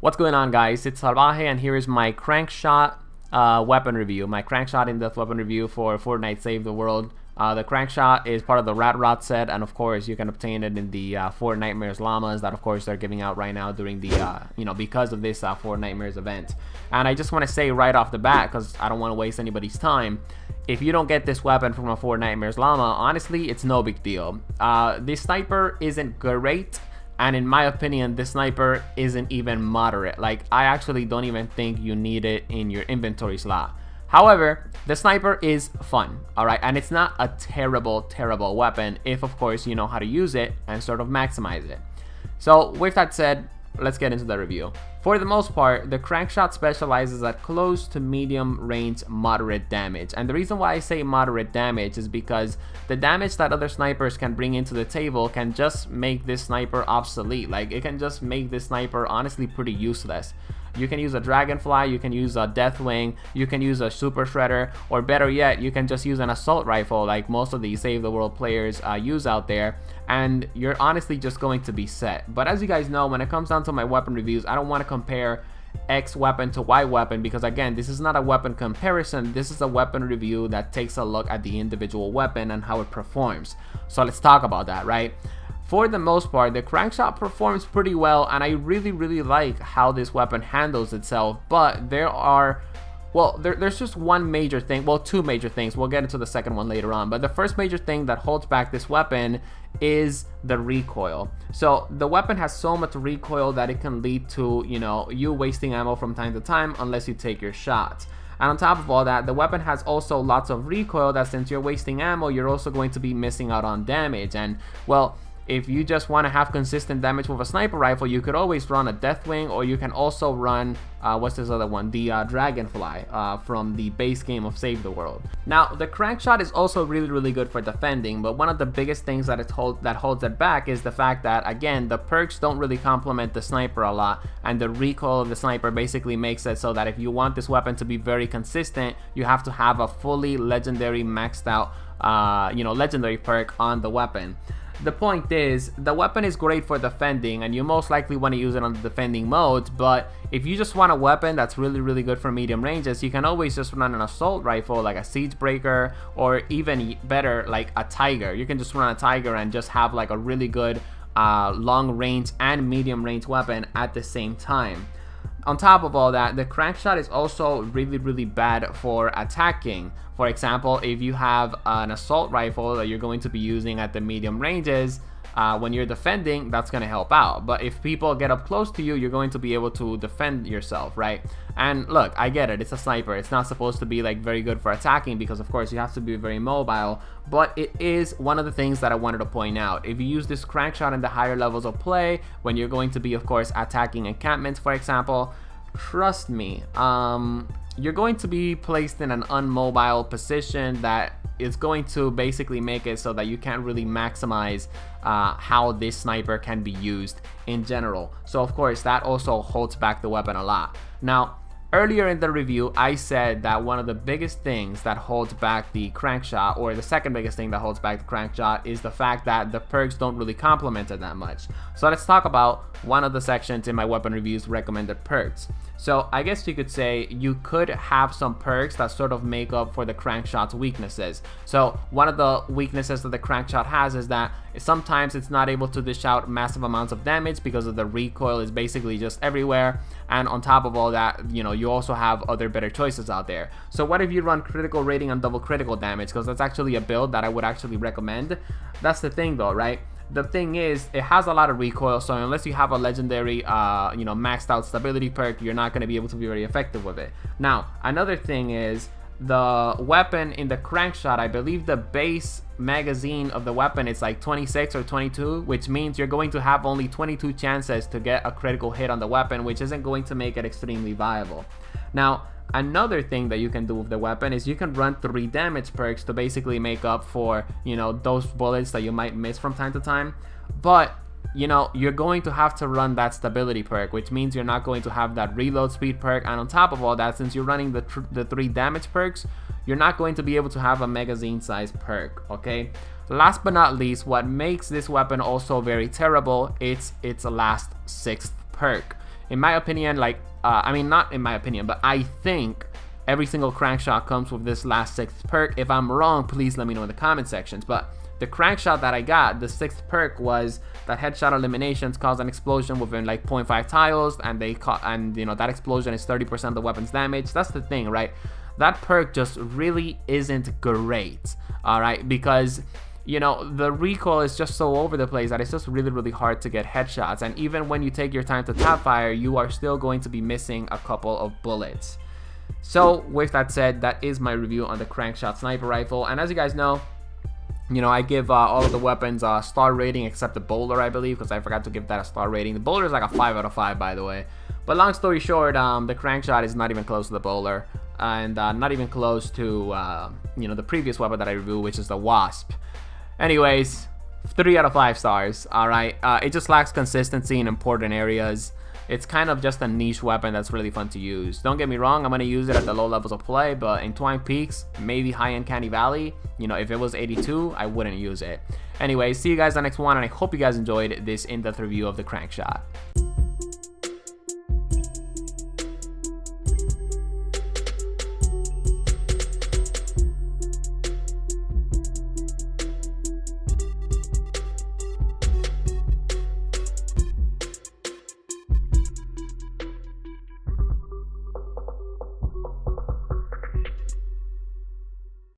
What's going on, guys? It's Salvaje, and here is my Crankshot weapon review. My Crankshot in-depth weapon review for Fortnite Save the World. The Crankshot is part of the Rat Rot set, and of course you can obtain it in the Four Nightmares llamas that of course they're giving out right now during the because of this Four Nightmares event. And I just want to say right off the bat, because I don't want to waste anybody's time, if you don't get this weapon from a Four Nightmares llama, honestly it's no big deal. This sniper isn't great, and in my opinion this sniper isn't even moderate. Like, I actually don't even think you need it in your inventory slot. However, the sniper is fun, alright, and it's not a terrible weapon if of course you know how to use it and sort of maximize it. So with that said, let's get into the review. For the most part, the Crankshot specializes at close to medium range moderate damage, and the reason why I say moderate damage is because the damage that other snipers can bring into the table can just make this sniper obsolete. Like, it can just make this sniper honestly pretty useless. You can use a Dragonfly, you can use a Deathwing, you can use a Super Shredder, or better yet, you can just use an assault rifle like most of the Save the World players use out there, and you're honestly just going to be set. But as you guys know, when it comes down to my weapon reviews, I don't want to compare X weapon to Y weapon, because again, this is not a weapon comparison, this is a weapon review that takes a look at the individual weapon and how it performs. So let's talk about that, right? For the most part, the Crankshot performs pretty well, and I really like how this weapon handles itself. But there are, well, there's just one major thing, well, two major things. We'll get into the second one later on, but the first major thing that holds back this weapon is the recoil. So the weapon has so much recoil that it can lead to, you wasting ammo from time to time unless you take your shots. And on top of all that, the weapon has also lots of recoil that since you're wasting ammo, you're also going to be missing out on damage. And well, if you just want to have consistent damage with a sniper rifle, you could always run a Deathwing, or you can also run, what's this other one? The Dragonfly from the base game of Save the World. Now, the Crankshot is also really good for defending, but one of the biggest things that holds it back is the fact that, again, the perks don't really complement the sniper a lot, and the recoil of the sniper basically makes it so that if you want this weapon to be very consistent, you have to have a fully legendary maxed out, legendary perk on the weapon. The point is, the weapon is great for defending, and you most likely want to use it on the defending modes, but if you just want a weapon that's really good for medium ranges, you can always just run an assault rifle like a Siege Breaker, or even better, like a Tiger. You can just run a Tiger and just have like a really good long range and medium range weapon at the same time. On top of all that, the Crankshot is also really bad for attacking. For example, if you have an assault rifle that you're going to be using at the medium ranges, when you're defending, that's going to help out. But if people get up close to you, you're going to be able to defend yourself, right? And look, I get it, it's a sniper, it's not supposed to be like very good for attacking, because of course you have to be very mobile, but it is one of the things that I wanted to point out. If you use this Crankshot in the higher levels of play, when you're going to be of course attacking encampments, for example, trust me, you're going to be placed in an unmobile position that is going to basically make it so that you can't really maximize how this sniper can be used in general. So of course that also holds back the weapon a lot. Now, earlier in the review, I said that one of the biggest things that holds back the Crankshot, or the second biggest thing that holds back the Crankshot, is the fact that the perks don't really complement it that much. So let's talk about one of the sections in my weapon reviews, recommended perks. So I guess you could say you could have some perks that sort of make up for the Crankshot's weaknesses. So one of the weaknesses that the Crankshot has is that sometimes it's not able to dish out massive amounts of damage because of the recoil is basically just everywhere. And on top of all that, you also have other better choices out there. So what if you run critical rating and double critical damage? Because that's actually a build that I would actually recommend. That's the thing though, right? The thing is, it has a lot of recoil, so unless you have a legendary, maxed out stability perk, you're not going to be able to be very effective with it. Now, another thing is, the weapon in the Crankshot, I believe the base magazine of the weapon is like 26 or 22, which means you're going to have only 22 chances to get a critical hit on the weapon, which isn't going to make it extremely viable. Now, another thing that you can do with the weapon is you can run 3 damage perks to basically make up for, those bullets that you might miss from time to time. But you're going to have to run that stability perk, which means you're not going to have that reload speed perk. And on top of all that, since you're running the 3 damage perks, you're not going to be able to have a magazine size perk, okay? Last but not least, what makes this weapon also very terrible, it's its last 6th perk. In my opinion, like, I mean, not in my opinion, but I think every single Crankshot comes with this last 6th perk. If I'm wrong, please let me know in the comment sections. But the Crankshot that I got, the 6th perk, was that headshot eliminations cause an explosion within like 0.5 tiles, and you know, that explosion is 30% of the weapon's damage. That's the thing, right? That perk just really isn't great, all right, because you know, the recoil is just so over the place that it's just really hard to get headshots, and even when you take your time to tap fire, you are still going to be missing a couple of bullets. So with that said, that is my review on the Crankshot sniper rifle. And as you guys know, you know, I give all of the weapons a star rating except the bowler, I believe, because I forgot to give that a star rating. The bowler is like a 5 out of 5, by the way. But long story short, the Crankshot is not even close to the bowler, and not even close to you know, the previous weapon that I reviewed, which is the Wasp. Anyways, 3 out of 5 stars. All right, it just lacks consistency in important areas. It's kind of just a niche weapon that's really fun to use. Don't get me wrong, I'm going to use it at the low levels of play, but in Twine Peaks, maybe high-end Candy Valley, you know, if it was 82, I wouldn't use it. Anyway, see you guys on the next one, and I hope you guys enjoyed this in-depth review of the Crankshot.